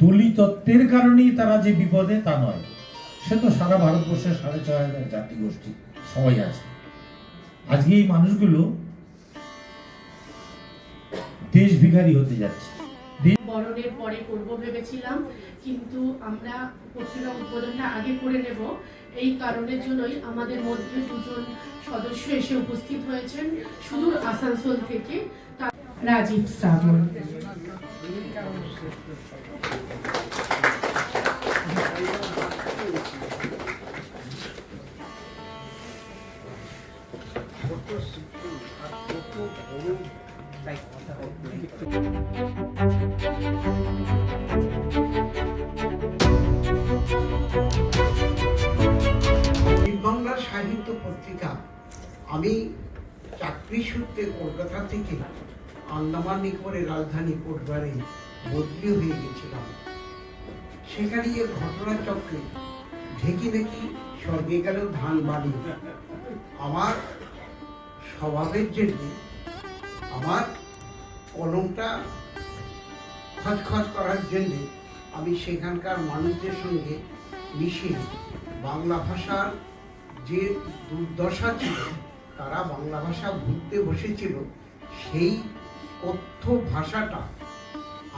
দলিতত্বের কারণেই তারা যে বিপদে তা নয়। সে তো সারা ভারতবর্ষের ৬,৫০০ জাতি গোষ্ঠী সবাই আছে। আজকে এই মানুষগুলো দেশ ভিখারি হতে যাচ্ছে। বরণের পরে করব ভেবেছিলাম, কিন্তু আমরা পত্রিকা উদ্বোধনটা আগে করে নেব। এই কারণের জন্যই আমাদের মধ্যে দুজন সদস্য এসে উপস্থিত হয়েছেন সুদূর আসানসোল থেকে, রাজীব শ্রাবণ। বাংলা সাহিত্য পত্রিকা আমি চাকরি সূত্রে কলকাতা থেকে আন্দামান নিকোবরের রাজধানী পোর্টব্লেয়ারে বদলি হয়ে গেছিলাম। সেখানে যে ঘটনাচক্রে ঢেকি ঢেকি স্বর্গে গেল ধান বাড়ি, আমার স্বভাবের জন্য আমার কলমটা খচখচ করার জন্য আমি সেখানকার মানুষদের সঙ্গে মিশে বাংলা ভাষার যে দুর্দশা ছিল, তারা বাংলা ভাষা ভুলতে বসেছিল, সেই কথ্য ভাষাটা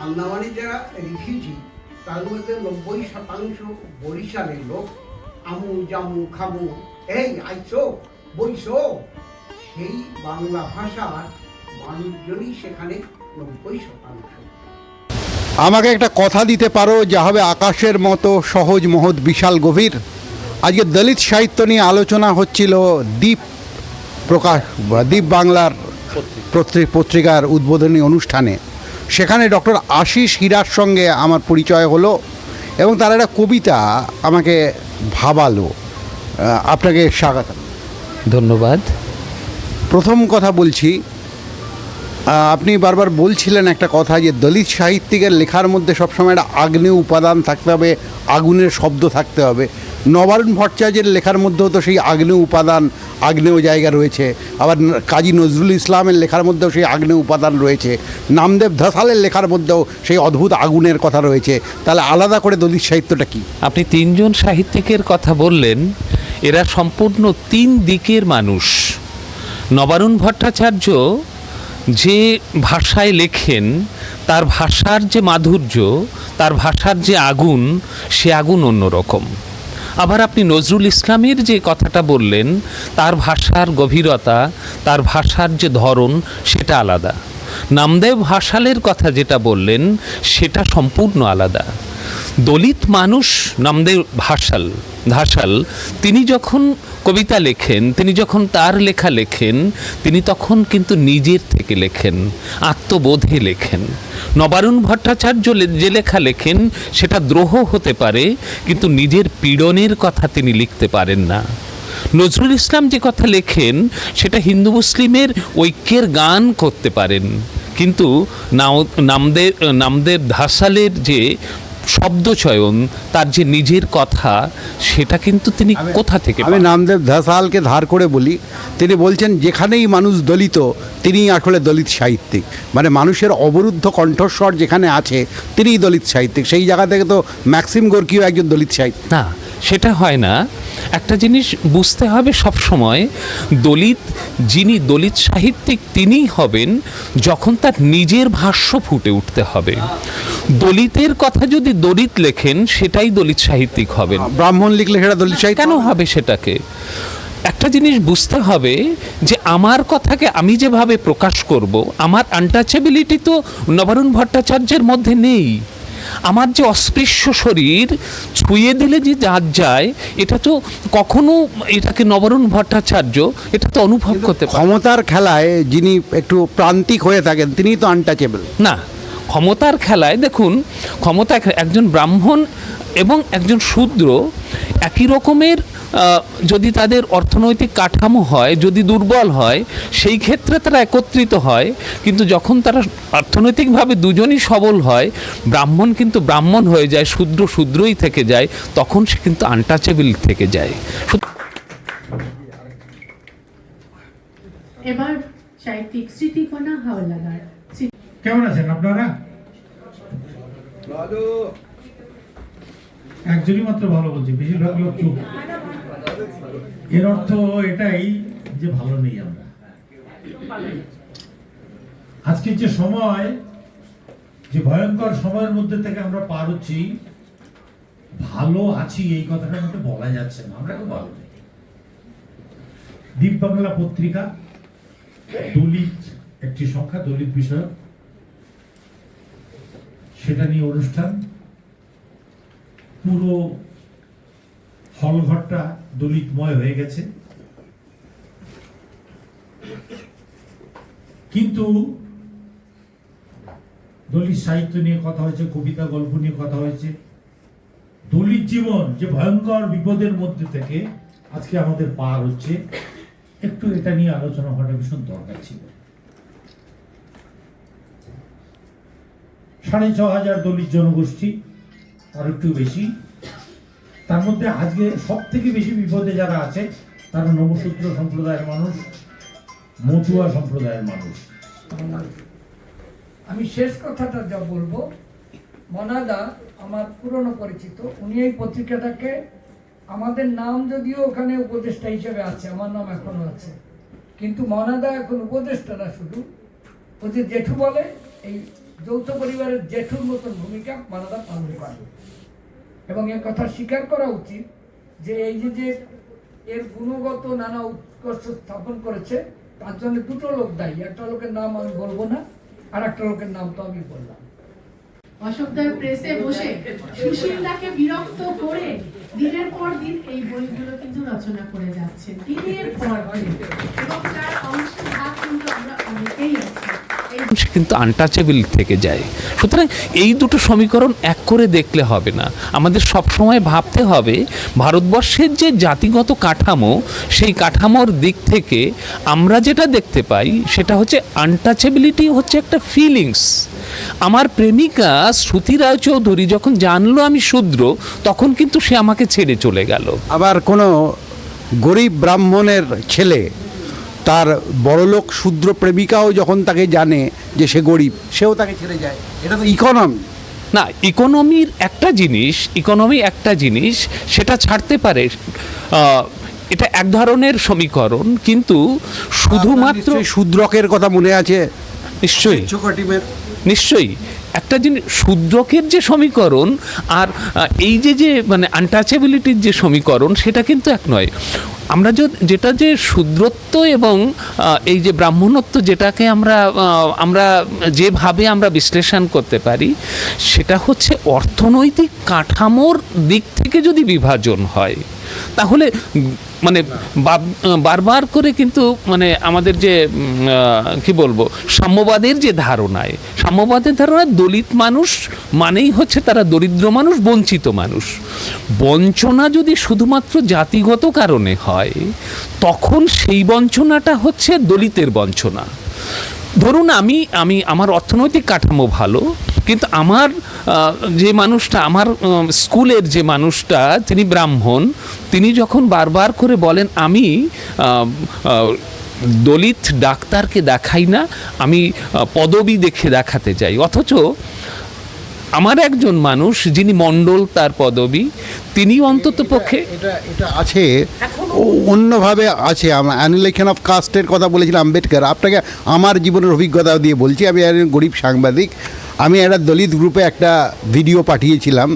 আন্দামানে যারা রিফিউজি তার মধ্যে ৯০% বরিশালের লোক, আমু জামু খামু এই আইসো বইসো, সেই বাংলা ভাষার মানুষজনই সেখানে ৯০%। আমাকে একটা কথা দিতে পারো যা হবে আকাশের মতো সহজ মহৎ বিশাল গভীর? আজকে দলিত সাহিত্য নিয়ে আলোচনা হচ্ছিল দ্বীপ প্রকাশ দ্বীপ বাংলার পত্রিকার উদ্বোধনী অনুষ্ঠানে। সেখানে ডক্টর আশিস হীরার সঙ্গে আমার পরিচয় হলো এবং তার একটা কবিতা আমাকে ভাবালো। আপনাকে স্বাগত। ধন্যবাদ। প্রথম কথা বলছি, আপনি বারবার বলছিলেন একটা কথা যে দলিত সাহিত্যিকের লেখার মধ্যে সবসময় একটা আগ্নেয় উপাদান থাকতে হবে, আগুনের শব্দ থাকতে হবে। নবারুণ ভট্টাচার্যের লেখার মধ্যেও তো সেই আগ্নেয় উপাদান, আগ্নেয় জায়গা রয়েছে। আবার কাজী নজরুল ইসলামের লেখার মধ্যেও সেই আগ্নেয় উপাদান রয়েছে। নামদেব ধসালের লেখার মধ্যেও সেই অদ্ভুত আগুনের কথা রয়েছে। তাহলে আলাদা করে দলিত সাহিত্যটা কি? আপনি তিনজন সাহিত্যিকের কথা বললেন, এরা সম্পূর্ণ তিন দিকের মানুষ। নবারুণ ভট্টাচার্য যে ভাষায় লেখেন, তার ভাষার যে মাধুর্য, তার ভাষার যে আগুন, সে আগুন অন্যরকম। আবার আপনি নজরুল ইসলামের যে কথাটা বললেন, তার ভাষার গভীরতা, তার ভাষার যে ধরন, সেটা আলাদা। নামদেব ভাসালের কথা যেটা বললেন, সেটা সম্পূর্ণ আলাদা। দলিত মানুষ নামদেব ভাসাল তিনি যখন কবিতা লেখেন, তিনি যখন তার লেখা লেখেন, তিনি তখন কিন্তু নিজের থেকে লেখেন, আত্মবোধে লেখেন। নবারুণ ভট্টাচার্য যে লেখা লেখেন সেটা দ্রোহ হতে পারে, কিন্তু নিজের পীড়নের কথা তিনি লিখতে পারেন না। নজরুল ইসলাম যে কথা লেখেন সেটা হিন্দু মুসলিমের ঐক্যের গান করতে পারেন, কিন্তু নামদেব ধাসালের যে শব্দচয়ন, তার যে নিজের কথা, সেটা কিন্তু তিনি কোথা থেকে? আমি নামদেব ধাসালকে ধার করে বলি, তিনি বলছেন যেখানেই মানুষ দলিত তিনিই আসলে দলিত সাহিত্যিক। মানে মানুষের অবরুদ্ধ কণ্ঠস্বর যেখানে আছে তিনিই দলিত সাহিত্যিক। সেই জায়গা থেকে তো ম্যাক্সিম গোর্কিও একজন দলিত সাহিত্যিক না, সেটা হয় না। একটা জিনিস বুঝতে হবে সব সময়, যিনি দলিত সাহিত্যিক তিনিই হবেন যখন তার নিজের ভাষ্য ফুটে উঠতে হবে। দলিতের কথা যদি দলিত লেখেন, সেটাই দলিত সাহিত্যিক হবেন। ব্রাহ্মণ লিখলে সেটা দলিত সাহিত্য কেন হবে? সেটাকে একটা জিনিস বুঝতে হবে যে আমার কথাকে আমি যেভাবে প্রকাশ করব, আমার আনটাচেবিলিটি তো নবারুণ ভট্টাচার্যের মধ্যে নেই। আমার যে অস্পৃশ্য শরীর ছুঁয়ে দিলে যে জাত যায়, এটা তো কখনো এটাকে নবারুণ ভট্টাচার্য এটা তো অনুভব করতে পারে। ক্ষমতার খেলায় যিনি একটু প্রান্তিক হয়ে থাকেন তিনিই তো আনটাচেবল না। ক্ষমতার খেলায় দেখুন, ক্ষমতা একজন ব্রাহ্মণ এবং একজন শূদ্র একই রকমের যদি তাদের অর্থনৈতিক কাঠামো হয়, যদি দুর্বল হয়, সেই ক্ষেত্রে তারা একত্রিত হয়। কিন্তু যখন তারা অর্থনৈতিকভাবে দুজনই সবল হয়, ব্রাহ্মণ কিন্তু ব্রাহ্মণ হয়ে যায়, শূদ্র শূদ্রই থেকে যায়, তখন সে কিন্তু আনটাচেবল থেকে যায়। এবার সাহিত্যিক স্মৃতিকণা হাওলাদার। কেমন আছেন আপনারা? একজনই মাত্র ভালো বলছে, বেশিরভাগ লোক চুপ। এর অর্থ এটাই যে ভালো নেই আমরা। আজকের যে সময়, যে ভয়ঙ্কর সময়ের মধ্যে থেকে আমরা পার হচ্ছি, ভালো আছি এই কথাটা কিন্তু বলা যাচ্ছে না, আমরা খুব ভালো নেই। দীপ বাংলা পত্রিকা দলিত একটি সংখ্যা, দলিত বিষয়, সেটা নিয়ে অনুষ্ঠান, পুরো হলঘরটা দলিতময় হয়ে গেছে। কিন্তু দলিত সাহিত্য নিয়ে কথা হয়েছে, কবিতা গল্প নিয়ে কথা হয়েছে। দলিত জীবন যে ভয়ঙ্কর বিপদের মধ্যে থেকে আজকে আমাদের পার হচ্ছে, একটু এটা নিয়ে আলোচনা করা ভীষণ দরকার ছিল। 6,500 দলিত জনগোষ্ঠী, আর একটু বেশি। তার মধ্যে আজকে সব থেকে বেশি বিপদে যারা আছে তারা নবসূত্র সম্প্রদায়ের মানুষ, মতুয়া সম্প্রদায়ের মানুষ। আমি শেষ কথাটা যা বলবো, মনাদা আমার পুরনো পরিচিত, উনি এই পত্রিকাটাকে, আমাদের নাম যদিও ওখানে উপদেষ্টা হিসেবে আছে, আমার নাম এখনো আছে, কিন্তু মনাদা এখন উপদেষ্টা না, শুধু ও যে জেঠু বলে, এই যৌথ পরিবারের জেঠুর মতন ভূমিকা মনাদা পালন করে। এবং এ কথা স্বীকার করা উচিত যে এই যে এর গুণগত নানা উৎকর্ষ স্থাপন করেছে, তার জন্য দুটো লোক দায়ী। একটা লোকের নাম আমি বলবো না, আর একটা লোকের নাম তো আমি বললাম। অশোকদার প্রেসে বসে সুশীলদাকে বিরক্ত করে দিনের পর দিন এই বইগুলো কিন্তু রচনা করে যাচ্ছেন, দিনের পর দিন, এবং তার অংশভাগ কিন্তু আমরা অনেকেই আছি। সে কিন্তু আনটাচেবল থেকে যায়। সুতরাং এই দুটো সমীকরণ এক করে দেখলে হবে না, আমাদের সবসময় ভাবতে হবে ভারতবর্ষের যে জাতিগত কাঠামো, সেই কাঠামোর দিক থেকে আমরা যেটা দেখতে পাই সেটা হচ্ছে আনটাচেবিলিটি হচ্ছে একটা ফিলিংস। আমার প্রেমিকা শ্রুতি রায়চৌধুরী যখন জানলো আমি শূদ্র, তখন কিন্তু সে আমাকে ছেড়ে চলে গেল। আবার কোনো গরিব ব্রাহ্মণের ছেলে তার বড়লোক শূদ্র প্রেমিকাও যখন তাকে জানে যে সে গরিব, সেও তাকে ছেড়ে যায়। এটা তো ইকোনমি না, ইকোনমি একটা জিনিস, সেটা ছাড়তে পারে, এটা এক ধরনের সমীকরণ, কিন্তু শুধুমাত্র শূদ্রকের কথা মনে আছে? নিশ্চয়ই চোকাটিমের নিশ্চয়ই একটা জিনিস, শূদ্রকের যে সমীকরণ আর এই যে মানে আনটাচেবিলিটির যে সমীকরণ, সেটা কিন্তু এক নয়। আমরা যেটা যে শূদ্রত্ব এবং এই যে ব্রাহ্মণত্ব, যেটাকে আমরা যেভাবে আমরা বিশ্লেষণ করতে পারি, সেটা হচ্ছে অর্থনৈতিক কাঠামোর দিক থেকে যদি বিভাজন হয়, তাহলে মানে বারবার করে কিন্তু মানে আমাদের যে কি বলবো, সাম্যবাদের যে ধারণায়, সাম্যবাদের ধারণায় দলিত মানুষ মানেই হচ্ছে তারা দরিদ্র মানুষ, বঞ্চিত মানুষ। বঞ্চনা যদি শুধুমাত্র জাতিগত কারণে হয়, তখন সেই বঞ্চনাটা হচ্ছে দলিতের বঞ্চনা। ধরুন আমি আমার অর্থনৈতিক কাঠামো ভালো, কিন্তু আমার যে মানুষটা, আমার স্কুলের যে মানুষটা, তিনি ব্রাহ্মণ, তিনি যখন বারবার করে বলেন আমি দলিত ডাক্তারকে দেখাই না, আমি পদবি দেখে দেখাতে চাই, অথচ আমার একজন মানুষ যিনি মণ্ডল তার পদবি, তিনি অন্তত পক্ষে এটা আছে, অন্যভাবে আছে। আমরা অ্যানিলেশন অফ কাস্টের কথা বলেছিলাম আম্বেদকর। আপনাকে আমার জীবনের অভিজ্ঞতা দিয়ে বলছি, আমি একজন গরিব সাংবাদিক। আমি একটা দলিত গ্রুপে একটা ভিডিও পাঠিয়েছিলাম,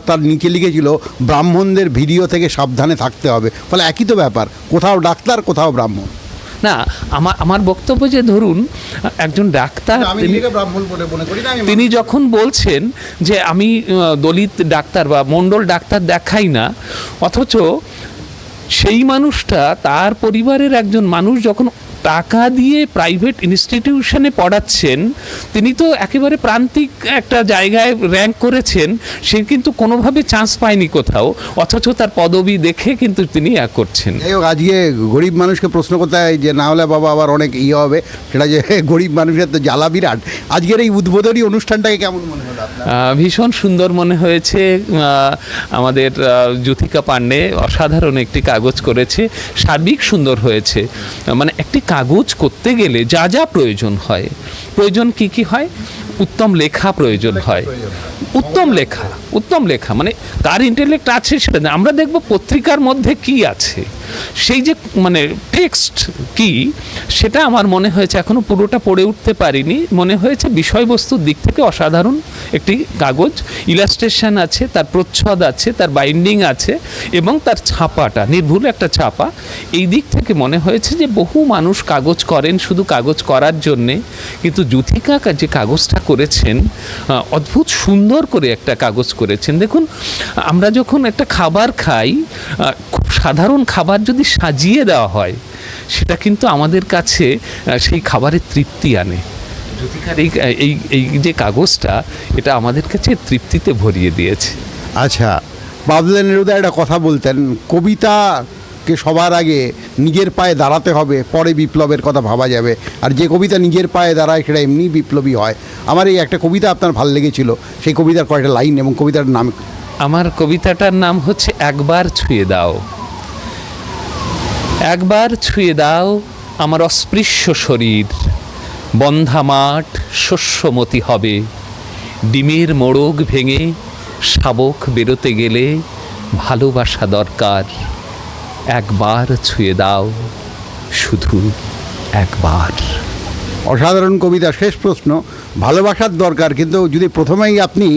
তার নিচে লিখেছিল ব্রাহ্মণদের ভিডিও থেকে সাবধানে থাকতে হবে। ফলে একই তো ব্যাপার, কোথাও ডাক্তার কোথাও ব্রাহ্মণ। না, আমার বক্তব্য যে ধরুন একজন ডাক্তার, ব্রাহ্মণ বলে মনে করি না, তিনি যখন বলছেন যে আমি দলিত ডাক্তার বা মণ্ডল ডাক্তার দেখাই না, অথচ সেই মানুষটা, তার পরিবারের একজন মানুষ যখন টাকা দিয়ে প্রাইভেট ইনস্টিটিউশনে পড়াচ্ছেন, তিনি তো একেবারে প্রান্তিক একটা জায়গায় র্যাঙ্ক করেছেন, সে কিন্তু কোনোভাবে চান্স পায়নি কোথাও, অথচ তার পদবি দেখে কিন্তু তিনি করছেন। যাই হোক, আজকে গরিব মানুষকে প্রশ্ন করতে হয় যে না হলে বাবা আবার অনেক হবে, সেটা যে গরিব মানুষের তো জ্বালা বিরাট। আজকের এই উদ্বোধনী অনুষ্ঠানটাকে কেমন মনে হলো আপনার? ভীষণ সুন্দর মনে হয়েছে। আমাদের জ্যোতিকা পান্ডে অসাধারণ একটি কাগজ করেছে, সার্বিক সুন্দর হয়েছে। মানে একটি কাগজ করতে গেলে যা যা প্রয়োজন হয়, প্রয়োজন কি কি হয়? উত্তম লেখা প্রয়োজন হয়, উত্তম লেখা মানে কার ইন্টেলেক্ট আছে সেটা না। আমরা দেখব পত্রিকার মধ্যে কি আছে, সেই যে মানে টেক্সট কি, সেটা আমার মনে হয়েছে এখনো পুরোটা পড়ে উঠতে পারিনি। মনে হয়েছে বিষয়বস্তুর দিক থেকে অসাধারণ একটি কাগজ, ইলাস্ট্রেশন আছে, তার প্রচ্ছদ আছে, তার বাইন্ডিং আছে এবং তার ছাপাটা নির্ভুল একটা ছাপা। এই দিক থেকে মনে হয়েছে যে বহু মানুষ কাগজ করেন শুধু কাগজ করার জন্যে, কিন্তু যুথিকা যে কাগজটা করেছেন অদ্ভুত সুন্দর করে একটা কাগজ করেছেন। দেখুন, আমরা যখন একটা খাবার খাই, খুব সাধারণ খাবার যদি সাজিয়ে দেওয়া হয় সেটা কিন্তু আমাদের কাছে সেই খাবারের তৃপ্তি আনে। যুথিকার এই যে কাগজটা, এটা আমাদের কাছে তৃপ্তিতে ভরিয়ে দিয়েছে। আচ্ছা, বাবলা নেরুদা একটা কথা বলতেন, কবিতাকে সবার আগে নিজের পায়ে দাঁড়াতে হবে, পরে বিপ্লবের কথা ভাবা যাবে। আর যে কবিতা নিজের পায়ে দাঁড়ায় সেটা এমনি বিপ্লবী হয়। আমার এই একটা কবিতা আপনার ভালো লেগেছিল, সেই কবিতার কয়েকটা লাইন এবং কবিতার নাম। আমার কবিতাটার নাম হচ্ছে একবার ছুঁয়ে দাও। একবার ছুঁয়ে দাও আমার অস্পৃশ্য শরীর, বন্ধা মাঠ শস্যমতি হবে। ডিমের মোড়ক ভেঙে শাবক বেরোতে গেলে ভালোবাসা দরকার। একবার ছুঁয়ে দাও, শুধু একবার। অসাধারণ কবিতা। শেষ প্রশ্ন, ভালোবাসার দরকার, কিন্তু যদি প্রথমেই আপনি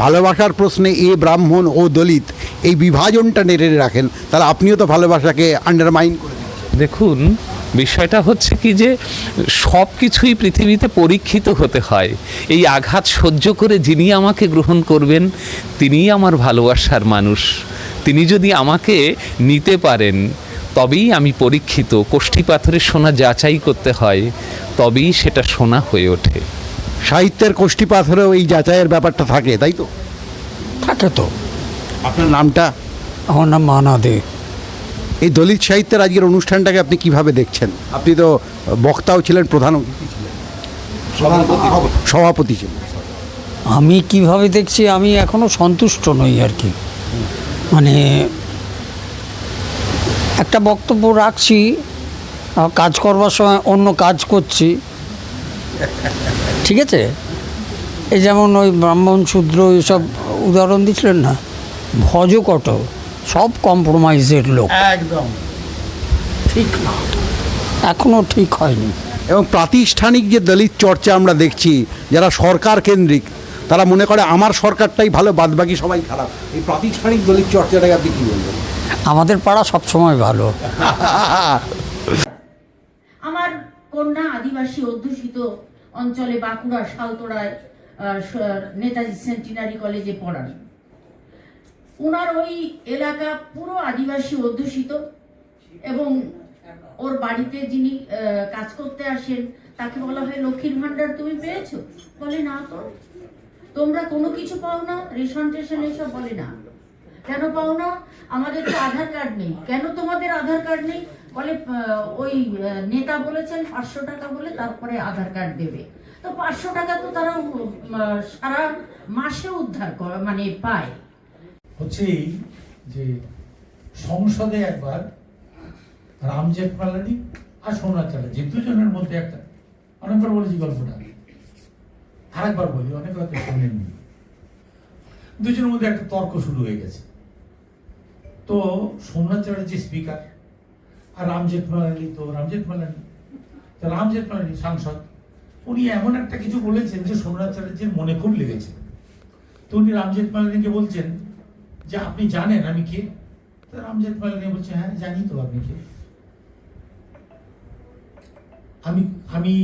ভালোবাসার প্রশ্নে ব্রাহ্মণ ও দলিত এই বিভাজনটা নেড়ে রাখেন, তাহলে আপনিও তো ভালোবাসাকে আন্ডারমাইন করে দিচ্ছেন। দেখুন, বিষয়টা হচ্ছে কি যে সব কিছুই পৃথিবীতে পরীক্ষিত হতে হয়। এই আঘাত সহ্য করে যিনি আমাকে গ্রহণ করবেন তিনিই আমার ভালোবাসার মানুষ। তিনি যদি আমাকে নিতে পারেন তবেই আমি পরীক্ষিত। কোষ্ঠী পাথরের সোনা যাচাই করতে হয়, তবেই সেটা সোনা হয়ে ওঠে। সাহিত্যের কোষ্ঠী পাথরেও এই যাচাইয়ের ব্যাপারটা থাকে, তাই তো? থাকে তো। আপনার নামটা? আমার নাম মানা দে। এই দলিত সাহিত্যের আজকের অনুষ্ঠানটাকে আপনি কিভাবে দেখছেন? আপনি তো বক্তাও ছিলেন, প্রধান অতিথি ছিলেন, সভাপতি ছিলেন। আমি কিভাবে দেখছি, আমি এখনও সন্তুষ্ট নই আর কি। মানে একটা বক্তব্য রাখছি, কাজ করবার সময় অন্য কাজ করছি, ঠিক আছে? এই যেমন ওই ব্রাহ্মণ শূদ্র এসব উদাহরণ দিচ্ছিলেন না, ভজকট সব কম্প্রোমাইজের লোক, একদম ঠিক না, এখনও ঠিক হয়নি। এবং প্রাতিষ্ঠানিক যে দলিত চর্চা আমরা দেখছি, যারা সরকার কেন্দ্রিক, তারা মনে করে আমার সরকারটাই ভালো, বাদবাকি সবাই খারাপ। এই প্রাতিষ্ঠানিক দলিত চর্চাটাকে আপনি কী বলবেন? আমাদের পাড়া সবসময় ভালো। আমার কন্যা আদিবাসী অধ্যুষিত অঞ্চলে বাঁকুড়া শালতোড়ায় নেতাজি সেন্টিনারি কলেজে পড়ান। ওনার ওই এলাকা পুরো আদিবাসী অধ্যুষিত এবং ওর বাড়িতে যিনি কাজ করতে আসেন তাকে বলা হয় লক্ষ্মীর ভান্ডার তুমি পেয়েছো? বলে না, তো তোমরা কোনো কিছু পাও না, রেশন টেশন এসব? বলে না। কেন পাও না? আমাদের তো আধার কার্ড নেই। কেন তোমাদের আধার কার্ড নেই? বলে ওই নেতা বলেছেন 500 টাকা বলে তারপরে আধার কার্ড দেবে। তো 500 টাকা তো তারা সারা মাসে উদ্ধার করে মানে পায়। হচ্ছে এই যে সংসদে একবার রাম জেঠমালানি আর সোমনাথ চ্যাটার্জি দুজনের মধ্যে একটা, অনেকবার বলেছি গল্পটা, আরেকবার বলি, অনেক হয়তো শোনেননি। দুজনের মধ্যে একটা তর্ক শুরু হয়ে গেছে। তো সোমনাথ চ্যাটার্জি স্পিকার আর রাম জেঠমালানি তো রাম জেঠমালানি সাংসদ। উনি এমন একটা কিছু বলেছেন যে সোমনাথ চ্যাটার্জির মনে খুব লেগেছে। তো উনি রাম জেঠমালানিকে বলছেন যে আপনি জানেন আমি কে? তো রাম জেঠমালানি বলছে হ্যাঁ জানি তো আপনি কে। আমি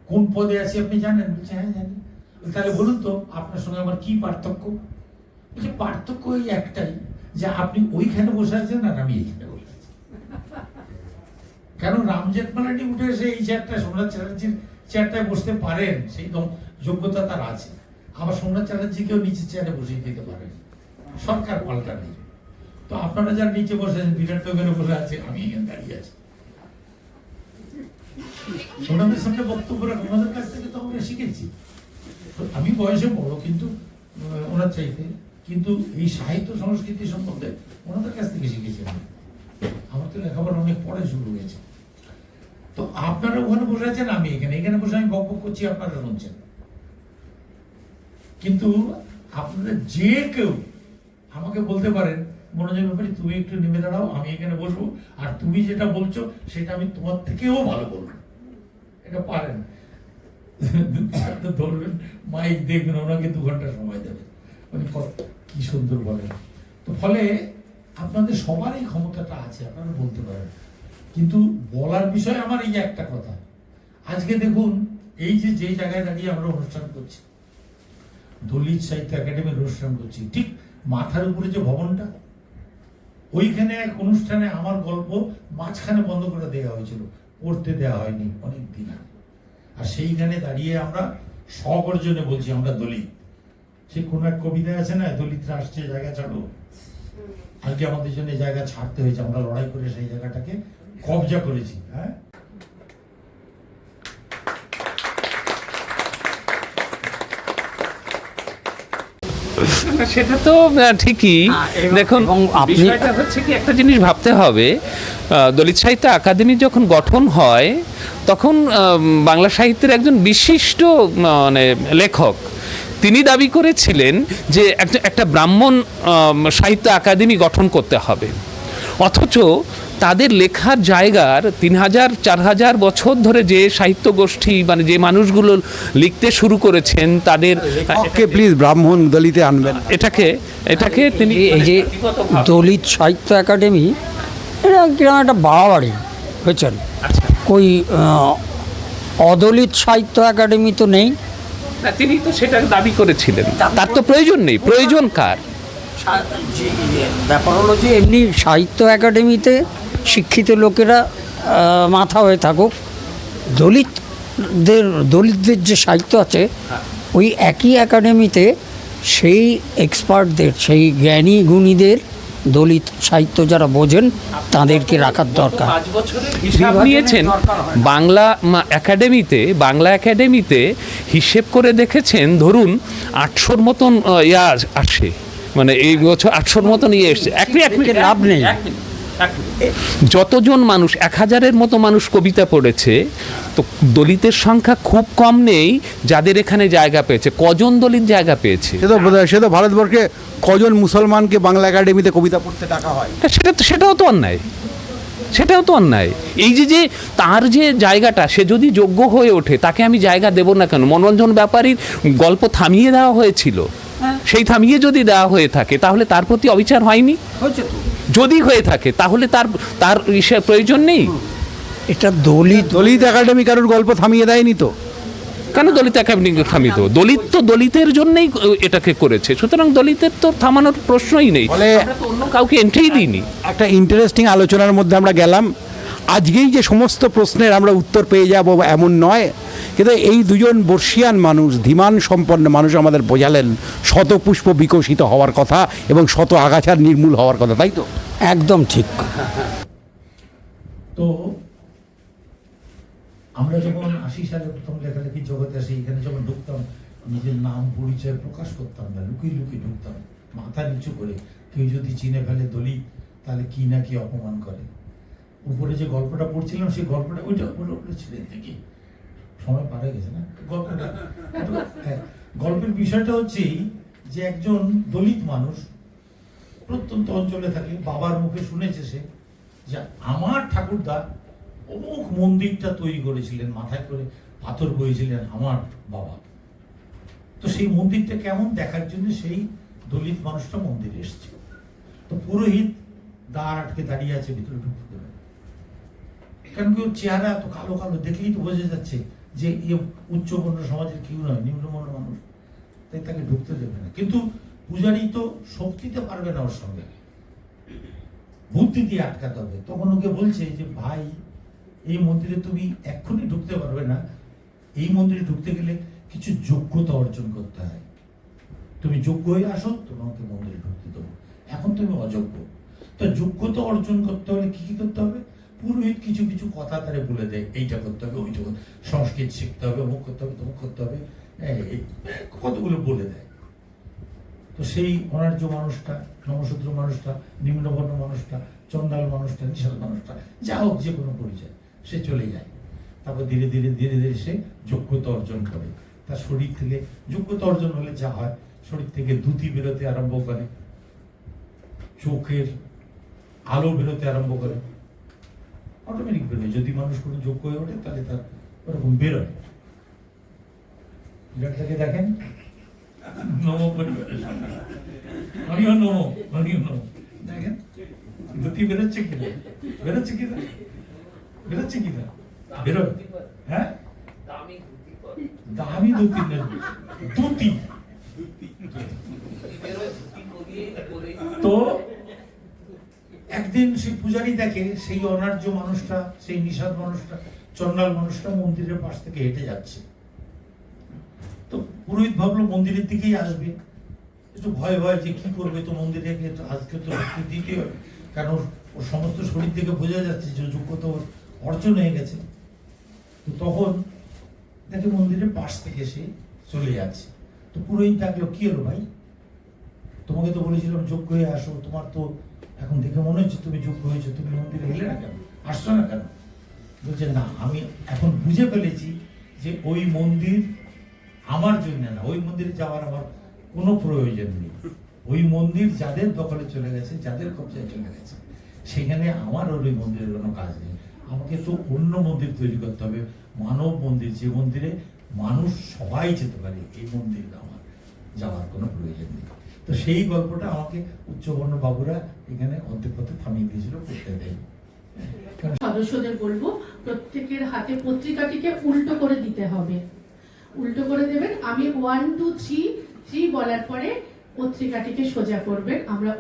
কোন পদে আছি আপনি জানেন? বলছে হ্যাঁ জানি। তাহলে বলুন তো আপনার সঙ্গে আমার কি পার্থক্য? বলছে পার্থক্য এই একটাই যে আপনি ওইখানে বসে আছেন আর আমি এইখানে বসে আছি। কেন রাম জেঠমালানি উঠে এসে এই চেয়ারটা সোমনাথ চ্যাটার্জির চেয়ারটায় বসতে পারেন, সেই যোগ্যতা তার আছে। আবার সোমনাথ চ্যাটার্জিকেও নিচে চেয়ারে বসিয়ে দিতে পারেন, সরকার পাল্টা নেই। তো আপনারা যারা নিচে বসে আছেন, বিরাট তো ওখানে বসে আছে, আমি এখানে দাঁড়িয়ে আছি। ওনাদের সামনে বক্তব্য রাখুন, ওনাদের কাছ থেকে তো আমরা শিখেছি। আমি বয়সে বড় কিন্তু ওনার চাইতে, কিন্তু এই সাহিত্য সংস্কৃতি সম্বন্ধে ওনাদের কাছ থেকে শিখেছি। আমার তো লেখাপড়া অনেক পরে শুরু হয়েছে। তো আপনারা ওখানে বসে আছেন, আমি এখানে বসে আমি বক বক করছি, আপনারা শুনছেন। কিন্তু আপনারা যে কেউ আমাকে বলতে পারেন, মনোযোগ ব্যাপারে তুমি একটু নেমে দাঁড়াও, আমি এখানে বসবো, আর তুমি যেটা বলছো সেটা আমি তোমার থেকেও ভালো বলবো, এটা পারেন। ধরবেন মাইক, দেখবেন, ওনাকে 2 ঘন্টা সময় দেবে, উনি কি সুন্দর বলেন। তো ফলে আপনাদের সবারই ক্ষমতাটা আছে, আপনারা বলতে পারেন। কিন্তু বলার বিষয় আমার এই একটা কথা, আজকে দেখুন এই যে জায়গায় দাঁড়িয়ে আমরা অনুষ্ঠান করছি, দলিত সাহিত্য একাডেমির অনুষ্ঠান করছি, ঠিক মাথার উপরে যে ভবনটা, ওইখানে এক অনুষ্ঠানে আমার গল্প মাঝখানে বন্ধ করে দেওয়া হয়েছিল, পড়তে দেওয়া হয়নি অনেক দিন আগে। আর সেইখানে দাঁড়িয়ে আমরা স্বগর্জনে বলছি আমরা দলিত। সে কোন এক কবিতা আছে না, দলিতরা আসছে জায়গা ছাড়ো, আজকে আমাদের জন্য জায়গা ছাড়তে হয়েছে, আমরা লড়াই করে সেই জায়গাটাকে কবজা করেছি। হ্যাঁ, সেটা তো ঠিকই। দেখুন, এবং আপনি- বিষয়টা হচ্ছে কি, একটা জিনিস ভাবতে হবে, দলিত সাহিত্য একাডেমি যখন গঠন হয় তখন বাংলা সাহিত্যের একজন বিশিষ্ট মানে লেখক তিনি দাবি করেছিলেন যে একটা ব্রাহ্মণ সাহিত্য একাডেমি গঠন করতে হবে, অথচ তাদের লেখার জায়গার 3000-4000 বছর ধরে যে সাহিত্য গোষ্ঠী মানে যে মানুষগুলো লিখতে শুরু করেছেন তাদের ওকে প্লিজ ব্রাহ্মণ দলিতে আনবেন। এটাকে তিনি এই যে দলিত সাহিত্য একাডেমি, এটা কিরকম একটা বাড়াবাড়ি, বুঝছেন? কই অদলিত সাহিত্য একাডেমি তো নেই। না, তিনি তো সেটা দাবি করেছিলেন, তার তো প্রয়োজন নেই, প্রয়োজন কার? ব্যাপার হলো যে এমনি সাহিত্য একাডেমিতে শিক্ষিত লোকেরা মাথা হয়ে থাকুক, দলিতদের যে সাহিত্য আছে ওই একই একাডেমিতে সেই এক্সপার্টদের, সেই জ্ঞানী গুণীদের, দলিত সাহিত্য যারা বোঝেন তাদেরকে রাখার দরকার। হিসাব নিয়েছেন বাংলা একাডেমিতে হিসেব করে দেখেছেন, ধরুন 800-র মতন আসে, মানে এই বছর 800-র মতন এসছে। এক মিনিট, লাভ নেই। যতজন মানুষ, 1000-এর মতো মানুষ কবিতা পড়েছে, তো দলিতের সংখ্যা খুব কম নেই যাদের এখানে জায়গা পেয়েছে। কজন দলিত জায়গা পেয়েছে? সে তো ভারতবর্ষে কজন মুসলমানকে বাংলা একাডেমিতে কবিতা পড়তে ডাকা হয়? সেটাও তো অন্যায়। এই যে তার যে জায়গাটা, সে যদি যোগ্য হয়ে ওঠে তাকে আমি জায়গা দেব না কেন? মনোরঞ্জন ব্যাপারীর গল্প থামিয়ে দেওয়া হয়েছিল, সেই থামিয়ে যদি দেওয়া হয়ে থাকে তাহলে তার প্রতি অবিচার হয়নি? যদি হয়ে থাকে তাহলে তার প্রয়োজন নেই। এটা দলিত একাডেমি কারোর গল্প থামিয়ে দেয়নি তো। কেন দলিত একাডেমি থামিত? দলিতের জন্যই এটাকে করেছে, সুতরাং দলিতের তো থামানোর প্রশ্নই নেই। ফলে আমরা তো অন্য কাউকে এন্ট্রি দিইনি। একটা ইন্টারেস্টিং আলোচনার মধ্যে আমরা গেলাম। আজকেই যে সমস্ত প্রশ্নের আমরা উত্তর পেয়ে যাব এমন নয়, কিন্তু এই দুজন বর্ষিয়ান মানুষ, ধীমান সম্পন্ন মানুষ আমাদের বোঝালেন শতপুষ্প বিকশিত হওয়ার কথা এবং শত আগাছার নির্মূল হওয়ার কথা, তাই তো? একদম ঠিক। তো আমরা যখন 80 সালে প্রথম লেখালেখি জগতে আসি, এখানে যখন ঢুকতাম, নিজের নাম পরিচয় প্রকাশ করতাম না, লুকিয়ে লুকিয়ে ঢুকতাম, মাথা নিচু করে। কেউ যদি চিনে ফেলে দলিত, তাহলে কি না কি অপমান করে। উপরে যে গল্পটা পড়ছিলাম, সেই গল্পটা ওইটা ছেড়ে দেখি, সময় পার হয়ে গেছে না গল্পটা। গল্পের বিষয়টা হচ্ছে যে একজন দলিত মানুষ প্রত্যন্ত অঞ্চলে থাকে, বাবার মুখে শুনেছে সে যে আমার ঠাকুরদা অমুক মন্দিরটা তৈরি করেছিলেন, মাথায় করে পাথর বইয়েছিলেন আমার বাবা। তো সেই মন্দিরটা কেমন দেখার জন্য সেই দলিত মানুষটা মন্দিরে এসছে। তো পুরোহিত দ্বার আটকে দাঁড়িয়ে আছে, ভিতরে ঢুকতে দেবে, কারণ কি ওর চেহারা এত কালো কালো, দেখলেই তো বোঝা যাচ্ছে যে উচ্চবর্ণ সমাজের কেউ নয়, নিম্নবর্ণ মানুষ, তাই তাকে ঢুকতে দেবে না। কিন্তু পূজারী তো শক্তিতে পারবে না ওর সঙ্গে, বুদ্ধি দিয়ে আটকাতে হবে। তখন ওকে বলছে যে ভাই, এই মন্দিরে তুমি এক্ষুনি ঢুকতে পারবে না, এই মন্দিরে ঢুকতে গেলে কিছু যোগ্যতা অর্জন করতে হয়, তুমি যোগ্য হয়ে আসো, তোমাকে মন্দিরে ঢুকতে দেবো, এখন তুমি অযোগ্য। তো যোগ্যতা অর্জন করতে হলে কি কি করতে হবে? পুরোহিত কিছু কিছু কথা তারা বলে দেয়, এইটা করতে হবে, ওইটা করতে, সংস্কৃত শিখতে হবে, অমুক করতে হবে, তমুক করতে হবে, কতগুলো বলে দেয়। তো সেই অনার্য মানুষটা, নমশূদ্র মানুষটা, নিম্নবর্ণ মানুষটা, চন্ডাল মানুষটা, নিশাল মানুষটা, যা হোক যে কোনো পরিচয়, সে চলে যায়। তারপর ধীরে ধীরে ধীরে ধীরে সে যোগ্যতা অর্জন করে। তার শরীর থেকে যোগ্যতা অর্জন হলে যা হয়, শরীর থেকে দ্যুতি বেরোতে আরম্ভ করে, চোখের আলো বেরোতে আরম্ভ করে, অটোমেটিক বেরোয়। যদি মানুষ কোনো যোগ্য হয়ে ওঠে তাহলে তার ওরকম বেরোয়। বিরাটটাকে দেখেন, নমো পরিবারের আমিও নমো, আমিও নমো, দেখেন দ্যুতি বেরোচ্ছে কিনা, বেরোচ্ছে কিনা, বেরোচ্ছে কিনা, বেরোয়। হ্যাঁ, দামি দ্যুতি না, দ্যুতি। তো একদিন সেই পূজারী দেখে সেই অনার্য মানুষটা, সেই নিষাদ মানুষটা, চন্ডাল মানুষটা মন্দিরের পাশ থেকে হেঁটে যাচ্ছে। তো পুরোহিত ভাবলো মন্দিরের দিকেই আসবে, একটু ভয় ভয় যে কি করবে, তো মন্দিরে আজকে তো দিতে হবে, কারণ ওর সমস্ত শরীর থেকে বোঝা যাচ্ছে যে যোগ্যতা অর্জন হয়ে গেছে। তো তখন দেখে মন্দিরের পাশ থেকে সে চলে যাচ্ছে। তো পুরোহিত ডাকলো, কি হলো ভাই, তোমাকে তো বলেছিলাম যোগ্য হয়ে আসো, তোমার তো এখন দেখে মনে হচ্ছে তুমি যোগ্য হয়েছো, তুমি মন্দিরে এলে না কেন, আসছো না কেন? বলছে না, আমি এখন বুঝে ফেলেছি যে ওই মন্দির আমার জন্য না, ওই মন্দিরে যাওয়ার আমার কোনো প্রয়োজন নেই। ওই মন্দির যাদের দখলে চলে গেছে, যাদের কবজায় চলে গেছে, সেখানে আমার ওই মন্দিরের কোনো কাজ নেই। আমাকে তো অন্য মন্দির তৈরি করতে হবে, মানব মন্দির, যে মন্দিরে মানুষ সবাই যেতে পারে, এই মন্দির আমার যাওয়ার কোনো প্রয়োজন নেই। তো সেই গল্পটা আমাকে উচ্চবর্ণ বাবুরা এখানে অর্ধেক পথে থামিয়ে দিয়েছিল, করতে দেয়। সদস্যদের বলবো প্রত্যেকের হাতে পত্রিকাটিকে উল্টো করে দিতে হবে, উল্টো করে দেবেন। আমি 1 2 3 বলার পরে পত্রিকাটিকে সোজা করবেন। আমরা